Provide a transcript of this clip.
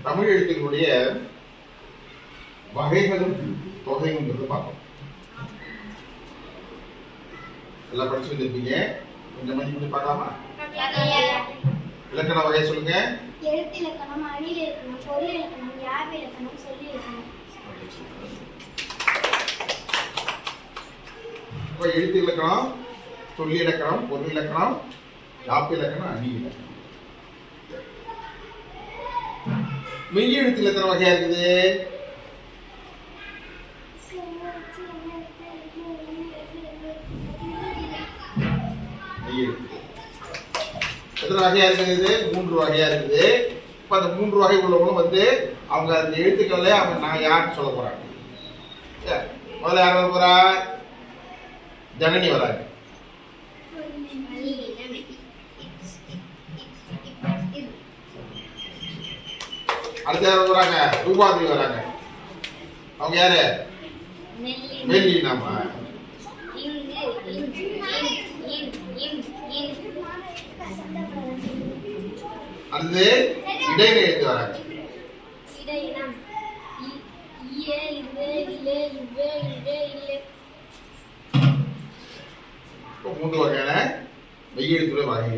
தமிழ் எழுத்துக்களுடைய வகைகளும் தொகையும் பார்ப்போம். எல்லாம் படிச்சு வந்திருப்பீங்க. கொஞ்சம் மதிப்பு பார்க்கலாமா? இலக்கண வகை சொல்லுங்க. எழுத்து இலக்கணம், அணி இலக்கணம், பொருள் இலக்கணம், யாப்பு இலக்கணம், சொல்லி இலக்கணம். எழுத்து இலக்கணம், சொல்லி இலக்கணம், பொருள் இலக்கணம், யாப்பு இலக்கணம், அணி இலக்கணம். மெய் எழுத்துல எத்தனை வகையா இருக்குது? எத்தனை வகையா இருக்குது? 3 வகையா இருக்குது. இப்ப அந்த 3 வகை உள்ளவங்களும் அவங்க அந்த எழுத்துக்கள்ல நான் யாருன்னு சொல்ல போறாங்க. முதல்ல யார் வர போறா? ஜனனி வராங்க. அடுத்த யார் வராங்க? ரூபாதிரி வராங்க. அவங்க யாரு? மெல்லி. நாம அது இடையில எழுத்து வராங்க. 3 வகையான மெய் எழுத்துள்ள வகை.